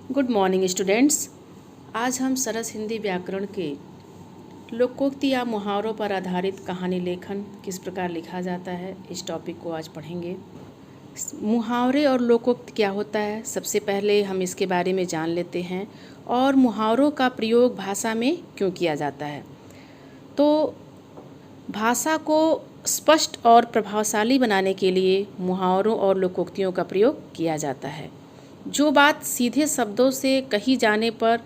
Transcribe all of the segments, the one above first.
Good morning students. आज हम सरस हिंदी व्याकरण के लोकोक्ति या मुहावरों पर आधारित कहानी लेखन किस प्रकार लिखा जाता है, इस टॉपिक को आज पढ़ेंगे। मुहावरे और लोकोक्ति क्या होता है, सबसे पहले हम इसके बारे में जान लेते हैं और मुहावरों का प्रयोग भाषा में क्यों किया जाता है। तो भाषा को स्पष्ट और प्रभावशाली बनाने के लिए मुहावरों और लोकोक्तियों का प्रयोग किया जाता है। जो बात सीधे शब्दों से कही जाने पर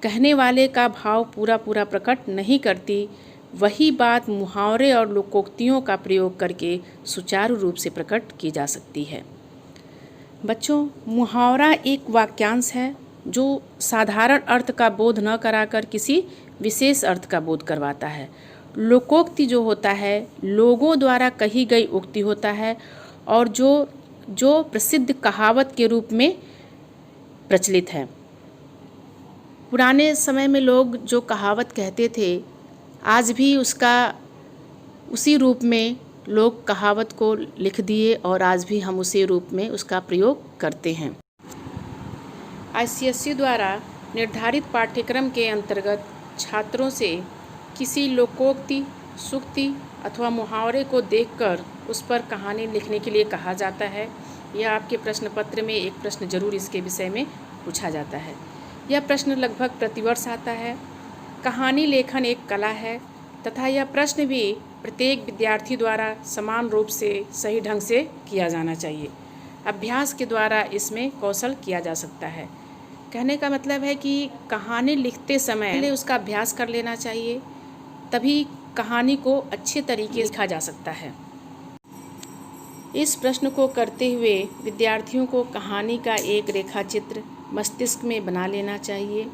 कहने वाले का भाव पूरा प्रकट नहीं करती, वही बात मुहावरे और लोकोक्तियों का प्रयोग करके सुचारू रूप से प्रकट की जा सकती है। बच्चों, मुहावरा एक वाक्यांश है जो साधारण अर्थ का बोध न कराकर किसी विशेष अर्थ का बोध करवाता है। लोकोक्ति जो होता है लोगों द्वारा कही गई उक्ति होता है और जो प्रसिद्ध कहावत के रूप में प्रचलित है। पुराने समय में लोग जो कहावत कहते थे, आज भी उसी रूप में लोग कहावत को लिख दिए और आज भी हम उसी रूप में उसका प्रयोग करते हैं। ICSE द्वारा निर्धारित पाठ्यक्रम के अंतर्गत छात्रों से किसी लोकोक्ति, सूक्ति अथवा मुहावरे को देखकर उस पर कहानी लिखने के लिए कहा जाता है। यह आपके प्रश्न पत्र में एक प्रश्न जरूर इसके विषय में पूछा जाता है। यह प्रश्न लगभग प्रतिवर्ष आता है। कहानी लेखन एक कला है तथा यह प्रश्न भी प्रत्येक विद्यार्थी द्वारा समान रूप से सही ढंग से किया जाना चाहिए। अभ्यास के द्वारा इसमें कौशल किया जा सकता है। कहने का मतलब है कि कहानी लिखते समय पहले उसका अभ्यास कर लेना चाहिए, तभी कहानी को अच्छे तरीके से लिखा जा सकता है। इस प्रश्न को करते हुए विद्यार्थियों को कहानी का एक रेखाचित्र मस्तिष्क में बना लेना चाहिए।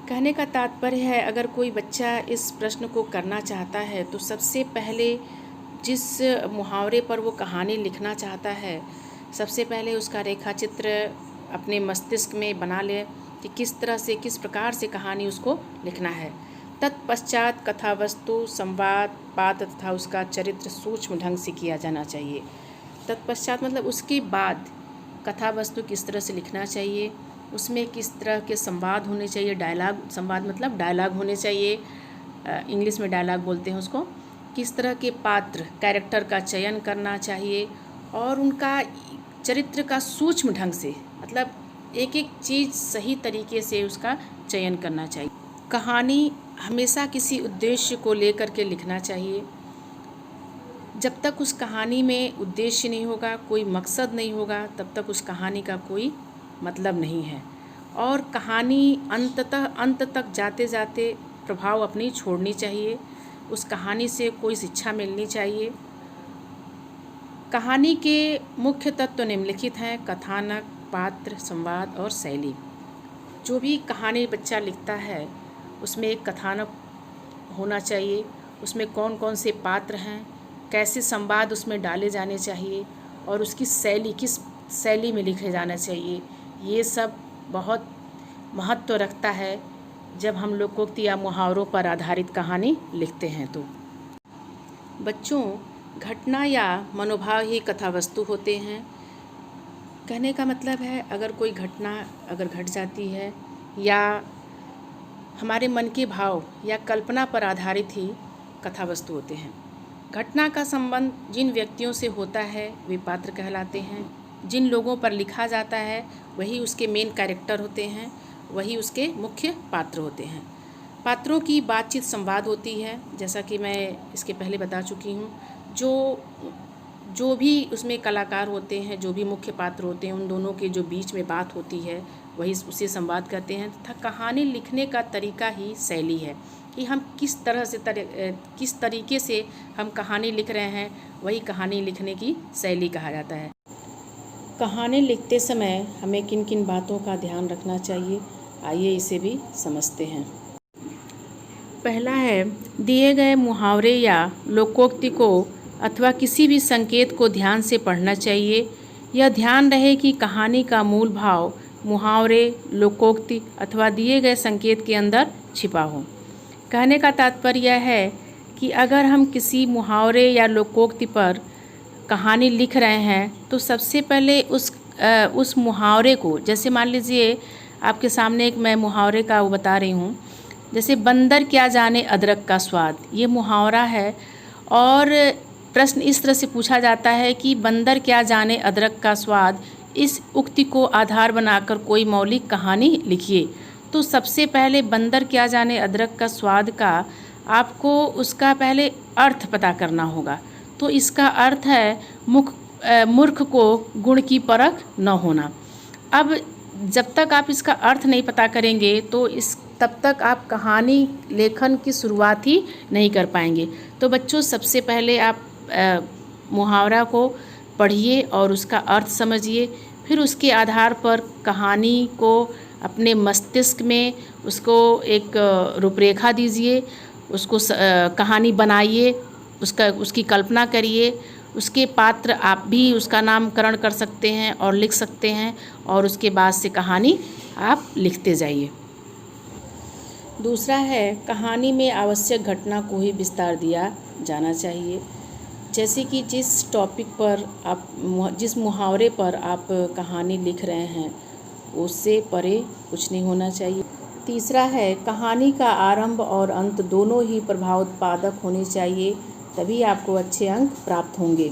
कहने का तात्पर्य है, अगर कोई बच्चा इस प्रश्न को करना चाहता है तो सबसे पहले जिस मुहावरे पर वो कहानी लिखना चाहता है, सबसे पहले उसका रेखाचित्र अपने मस्तिष्क में बना ले कि किस तरह से, किस प्रकार से कहानी उसको लिखना है। तत्पश्चात कथा वस्तु, संवाद, पात्र तथा उसका चरित्र सूक्ष्म ढंग से किया जाना चाहिए। तत्पश्चात मतलब उसके बाद कथा वस्तु किस तरह से लिखना चाहिए, उसमें किस तरह के संवाद होने चाहिए, डायलॉग, संवाद मतलब डायलॉग होने चाहिए, इंग्लिश में डायलॉग बोलते हैं उसको। किस तरह के पात्र, कैरेक्टर का चयन करना चाहिए और उनका चरित्र का सूक्ष्म ढंग से, मतलब एक एक चीज़ सही तरीके से उसका चयन करना चाहिए। कहानी हमेशा किसी उद्देश्य को लेकर के लिखना चाहिए। जब तक उस कहानी में उद्देश्य नहीं होगा, कोई मकसद नहीं होगा, तब तक उस कहानी का कोई मतलब नहीं है और कहानी अंत तक जाते जाते प्रभाव अपनी छोड़नी चाहिए। उस कहानी से कोई शिक्षा मिलनी चाहिए। कहानी के मुख्य तत्व निम्नलिखित हैं: कथानक, पात्र, संवाद और शैली। जो भी कहानी बच्चा लिखता है उसमें एक कथानक होना चाहिए, उसमें कौन कौन से पात्र हैं, कैसे संवाद उसमें डाले जाने चाहिए और उसकी शैली, किस शैली में लिखे जाना चाहिए। ये सब बहुत महत्व रखता है जब हम लोकोक्ति या मुहावरों पर आधारित कहानी लिखते हैं। तो बच्चों, घटना या मनोभाव ही कथा वस्तु होते हैं। कहने का मतलब है, अगर कोई घटना अगर घट जाती है या हमारे मन के भाव या कल्पना पर आधारित ही कथा वस्तु होते हैं। घटना का संबंध जिन व्यक्तियों से होता है वे पात्र कहलाते हैं। जिन लोगों पर लिखा जाता है वही उसके मेन कैरेक्टर होते हैं, वही उसके मुख्य पात्र होते हैं। पात्रों की बातचीत संवाद होती है, जैसा कि मैं इसके पहले बता चुकी हूँ। जो भी उसमें कलाकार होते हैं, जो भी मुख्य पात्र होते हैं, उन दोनों के जो बीच में बात होती है वही उसे संवाद कहते हैं। तथा कहानी लिखने का तरीका ही शैली है कि हम किस तरीके से हम कहानी लिख रहे हैं, वही कहानी लिखने की शैली कहा जाता है। कहानी लिखते समय हमें किन किन बातों का ध्यान रखना चाहिए, आइए इसे भी समझते हैं। पहला है, दिए गए मुहावरे या लोकोक्ति को अथवा किसी भी संकेत को ध्यान से पढ़ना चाहिए। यह ध्यान रहे कि कहानी का मूल भाव मुहावरे, लोकोक्ति अथवा दिए गए संकेत के अंदर छिपा हो। कहने का तात्पर्य यह है कि अगर हम किसी मुहावरे या लोकोक्ति पर कहानी लिख रहे हैं तो सबसे पहले उस मुहावरे को, जैसे मान लीजिए आपके सामने एक मैं मुहावरे का वो बता रही हूँ। जैसे बंदर क्या जाने अदरक का स्वाद, ये मुहावरा है। और प्रश्न इस तरह से पूछा जाता है कि बंदर क्या जाने अदरक का स्वाद, इस उक्ति को आधार बनाकर कोई मौलिक कहानी लिखिए। तो सबसे पहले बंदर क्या जाने अदरक का स्वाद का आपको उसका पहले अर्थ पता करना होगा। तो इसका अर्थ है मूर्ख को गुण की परख न होना। अब जब तक आप इसका अर्थ नहीं पता करेंगे तो तब तक आप कहानी लेखन की शुरुआत ही नहीं कर पाएंगे। तो बच्चों, सबसे पहले आप मुहावरा को पढ़िए और उसका अर्थ समझिए, फिर उसके आधार पर कहानी को अपने मस्तिष्क में उसको एक रूपरेखा दीजिए, उसको कहानी बनाइए, उसकी कल्पना करिए। उसके पात्र आप भी उसका नामकरण कर सकते हैं और लिख सकते हैं, और उसके बाद से कहानी आप लिखते जाइए। दूसरा है, कहानी में आवश्यक घटना को ही विस्तार दिया जाना चाहिए। जैसे कि जिस टॉपिक पर आप जिस मुहावरे पर आप कहानी लिख रहे हैं उससे परे कुछ नहीं होना चाहिए। तीसरा है, कहानी का आरंभ और अंत दोनों ही प्रभावोत्पादक होने चाहिए, तभी आपको अच्छे अंक प्राप्त होंगे।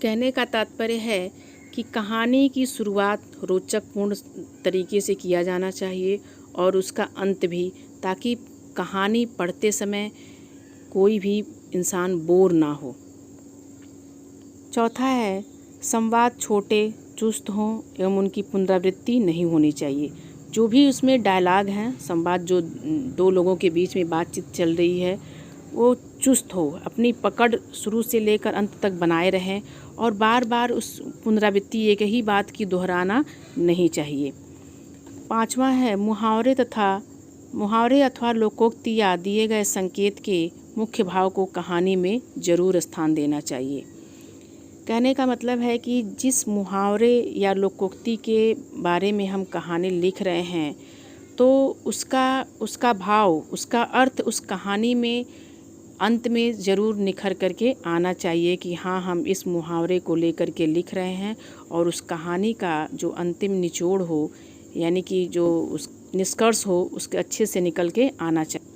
कहने का तात्पर्य है कि कहानी की शुरुआत रोचकपूर्ण तरीके से किया जाना चाहिए और उसका अंत भी, ताकि कहानी पढ़ते समय कोई भी इंसान बोर ना हो। चौथा है, संवाद छोटे चुस्त हों एवं उनकी पुनरावृत्ति नहीं होनी चाहिए। जो भी उसमें डायलॉग हैं, संवाद जो दो लोगों के बीच में बातचीत चल रही है, वो चुस्त हो, अपनी पकड़ शुरू से लेकर अंत तक बनाए रहें और बार बार उस पुनरावृत्ति एक ही बात की दोहराना नहीं चाहिए। पांचवा है, मुहावरे अथवा लोकोक्ति या दिए गए संकेत के मुख्य भाव को कहानी में जरूर स्थान देना चाहिए। कहने का मतलब है कि जिस मुहावरे या लोकोक्ति के बारे में हम कहानी लिख रहे हैं तो उसका भाव, उसका अर्थ उस कहानी में अंत में ज़रूर निखर करके आना चाहिए कि हाँ, हम इस मुहावरे को लेकर के लिख रहे हैं, और उस कहानी का जो अंतिम निचोड़ हो, यानी कि जो उस निष्कर्ष हो, उसके अच्छे से निकल के आना चाहिए।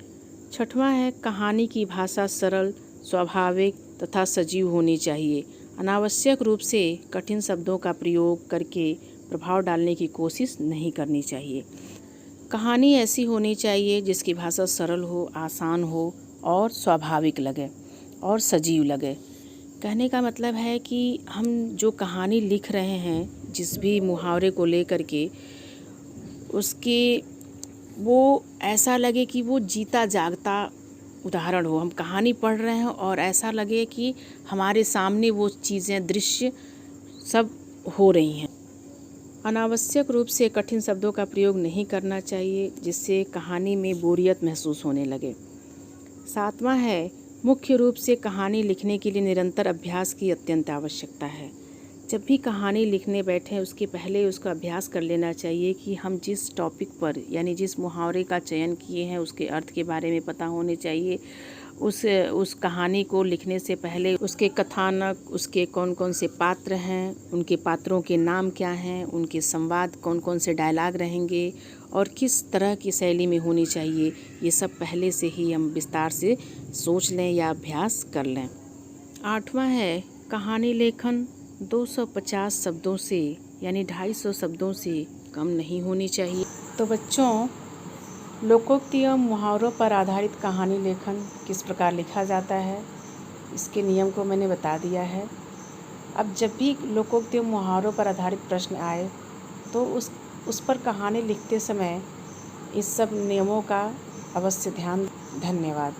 छठवां है, कहानी की भाषा सरल, स्वाभाविक तथा सजीव होनी चाहिए। अनावश्यक रूप से कठिन शब्दों का प्रयोग करके प्रभाव डालने की कोशिश नहीं करनी चाहिए। कहानी ऐसी होनी चाहिए जिसकी भाषा सरल हो, आसान हो और स्वाभाविक लगे और सजीव लगे। कहने का मतलब है कि हम जो कहानी लिख रहे हैं, जिस भी मुहावरे को लेकर के, उसके वो ऐसा लगे कि वो जीता जागता उदाहरण हो। हम कहानी पढ़ रहे हैं और ऐसा लगे कि हमारे सामने वो चीज़ें, दृश्य सब हो रही हैं। अनावश्यक रूप से कठिन शब्दों का प्रयोग नहीं करना चाहिए, जिससे कहानी में बोरियत महसूस होने लगे। सातवां है, मुख्य रूप से कहानी लिखने के लिए निरंतर अभ्यास की अत्यंत आवश्यकता है। जब भी कहानी लिखने बैठें उसके पहले उसका अभ्यास कर लेना चाहिए कि हम जिस टॉपिक पर, यानी जिस मुहावरे का चयन किए हैं, उसके अर्थ के बारे में पता होने चाहिए। उस कहानी को लिखने से पहले उसके कथानक, उसके कौन कौन से पात्र हैं, उनके पात्रों के नाम क्या हैं, उनके संवाद कौन कौन से डायलॉग रहेंगे और किस तरह की शैली में होनी चाहिए, ये सब पहले से ही हम विस्तार से सोच लें या अभ्यास कर लें। आठवां है, कहानी लेखन 250 शब्दों से, यानी 250 शब्दों से कम नहीं होनी चाहिए। तो बच्चों, लोकोक्ति एवं मुहावरों पर आधारित कहानी लेखन किस प्रकार लिखा जाता है, इसके नियम को मैंने बता दिया है। अब जब भी लोकोक्ति एवं मुहावरों पर आधारित प्रश्न आए तो उस पर कहानी लिखते समय इस सब नियमों का अवश्य ध्यान। धन्यवाद।